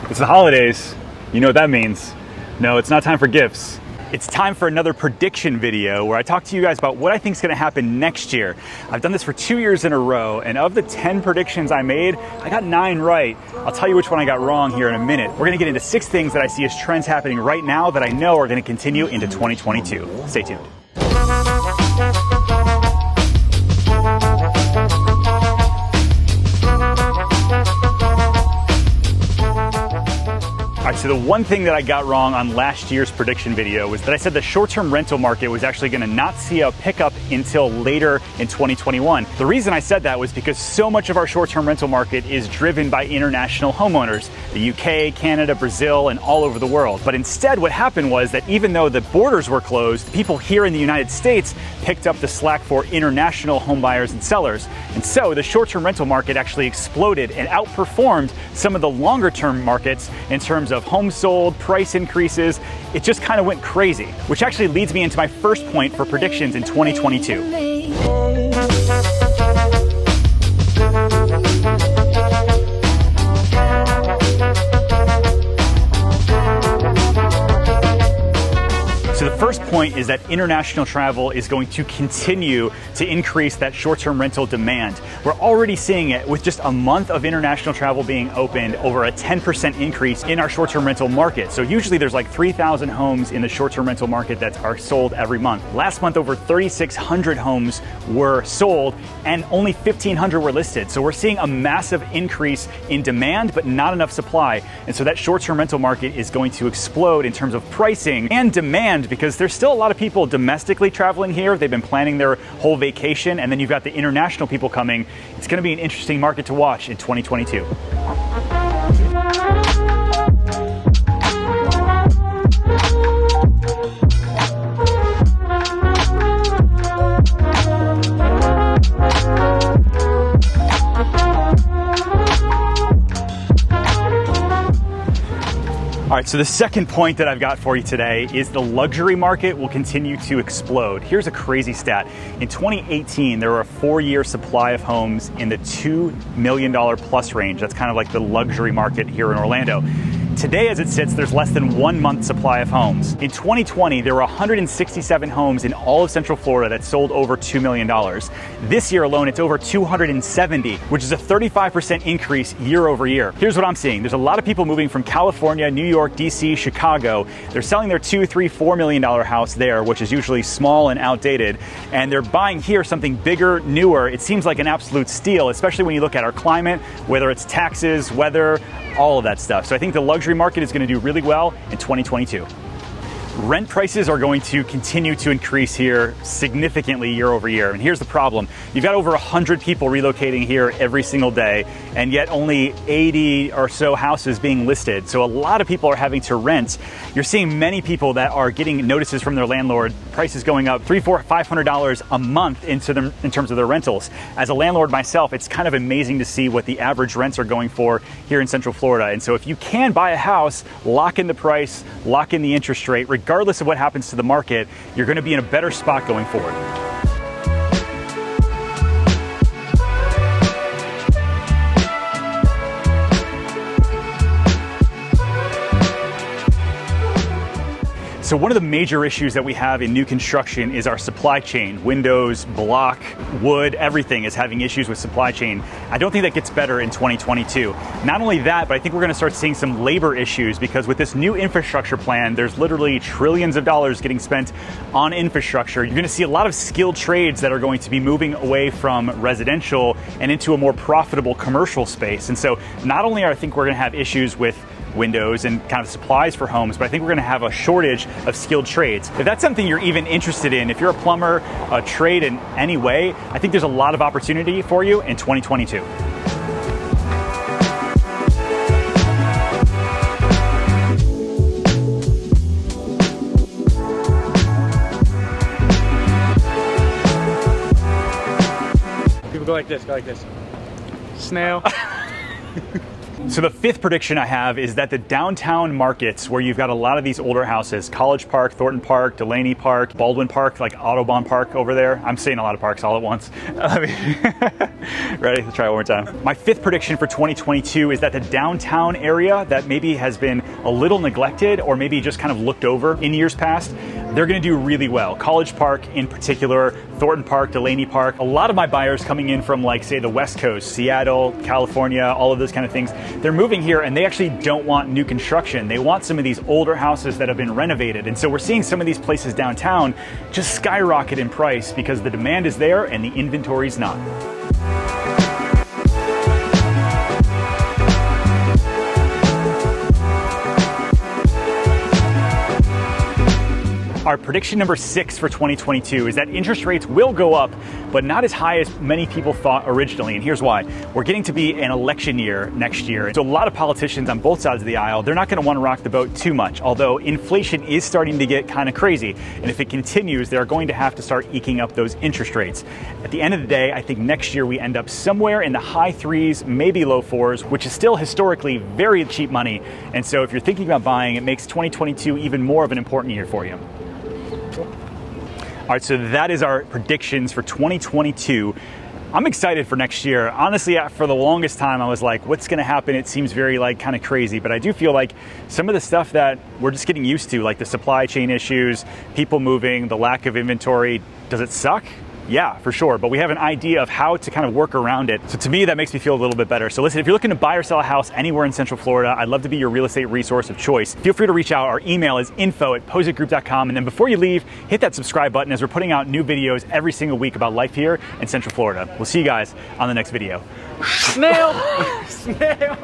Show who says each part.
Speaker 1: It's the holidays. You know what that means. No, it's not time for gifts. It's time for another prediction video where I talk to you guys about what I think is going to happen next year. I've done this for 2 years in a row, and of the 10 predictions I made, I got 9 right. I'll tell you which one I got wrong here in a minute. We're going to get into 6 things that I see as trends happening right now that I know are going to continue into 2022. Stay tuned. All right, so the one thing that I got wrong on last year's prediction video was that I said the short-term rental market was actually going to not see a pickup until later in 2021. The reason I said that was because so much of our short-term rental market is driven by international homeowners, the UK, Canada, Brazil, and all over the world. But instead, what happened was that even though the borders were closed, people here in the United States picked up the slack for international home buyers and sellers. And so the short-term rental market actually exploded and outperformed some of the longer-term markets in terms of homes sold, price increases. It just kind of went crazy, which actually leads me into my first point for predictions in 2022. So the first point is that international travel is going to continue to increase that short-term rental demand. We're already seeing it with just a month of international travel being opened, over a 10% increase in our short-term rental market. So usually there's like 3,000 homes in the short-term rental market that are sold every month. Last month, over 3,600 homes were sold and only 1,500 were listed. So we're seeing a massive increase in demand, but not enough supply. And so that short-term rental market is going to explode in terms of pricing and demand, because there's still a lot of people domestically traveling here. They've been planning their whole vacation, and then you've got the international people coming. It's going to be an interesting market to watch in 2022. All right, so the second point that I've got for you today is the luxury market will continue to explode. Here's a crazy stat. In 2018, there were a 4-year supply of homes in the $2 million plus range. That's kind of like the luxury market here in Orlando. Today, as it sits, there's less than 1 month supply of homes. In 2020, there were 167 homes in all of Central Florida that sold over $2 million. This year alone, it's over 270, which is a 35% increase year over year. Here's what I'm seeing. There's a lot of people moving from California, New York, DC, Chicago. They're selling their $2, $3, $4 million house there, which is usually small and outdated, and they're buying here something bigger, newer. It seems like an absolute steal, especially when you look at our climate, whether it's taxes, weather, all of that stuff. So I think the luxury market is going to do really well in 2022. Rent prices are going to continue to increase here significantly year over year. And here's the problem. You've got over 100 people relocating here every single day, and yet only 80 or so houses being listed. So a lot of people are having to rent. You're seeing many people that are getting notices from their landlord, prices going up $300, $400, $500 a month in terms of their rentals. As a landlord myself, it's kind of amazing to see what the average rents are going for here in Central Florida. And so if you can buy a house, lock in the price, lock in the interest rate, regardless of what happens to the market, you're going to be in a better spot going forward. So one of the major issues that we have in new construction is our supply chain. Windows, block, wood, everything is having issues with supply chain. I don't think that gets better in 2022. Not only that, but I think we're going to start seeing some labor issues, because with this new infrastructure plan, there's literally trillions of dollars getting spent on infrastructure. You're going to see a lot of skilled trades that are going to be moving away from residential and into a more profitable commercial space. And so not only I think we're going to have issues with windows and kind of supplies for homes, but I think we're going to have a shortage of skilled trades. If that's something you're even interested in, if you're a plumber, a trade in any way, I think there's a lot of opportunity for you in 2022.
Speaker 2: People go like this, Snail.
Speaker 1: So the fifth prediction I have is that the downtown markets, where you've got a lot of these older houses, College Park, Thornton Park, Delaney Park, Baldwin Park, like Audubon Park over there. I'm saying a lot of parks all at once. Ready? Let's try it one more time. My fifth prediction for 2022 is that the downtown area that maybe has been a little neglected or maybe just kind of looked over in years past, they're going to do really well. College Park in particular, Thornton Park, Delaney Park. A lot of my buyers coming in from, like, say, the West Coast, Seattle, California, all of those kind of things, they're moving here and they actually don't want new construction. They want some of these older houses that have been renovated. And so we're seeing some of these places downtown just skyrocket in price because the demand is there and the inventory's not. Our prediction number 6 for 2022 is that interest rates will go up, but not as high as many people thought originally. And here's why. We're getting to be an election year next year. So a lot of politicians on both sides of the aisle, they're not going to want to rock the boat too much, although inflation is starting to get kind of crazy. And if it continues, they're going to have to start eking up those interest rates. At the end of the day, I think next year we end up somewhere in the high 3s, maybe low 4s, which is still historically very cheap money. And so if you're thinking about buying, it makes 2022 even more of an important year for you. All right, so that is our predictions for 2022. I'm excited for next year. Honestly, for the longest time, I was like, what's going to happen? It seems very kind of crazy, but I do feel like some of the stuff that we're just getting used to, like the supply chain issues, people moving, the lack of inventory, does it suck? Yeah, for sure. But we have an idea of how to kind of work around it. So to me, that makes me feel a little bit better. So listen, if you're looking to buy or sell a house anywhere in Central Florida, I'd love to be your real estate resource of choice. Feel free to reach out. Our email is info@pozekgroup.com. And then before you leave, hit that subscribe button as we're putting out new videos every single week about life here in Central Florida. We'll see you guys on the next video.
Speaker 2: Snail! Snail!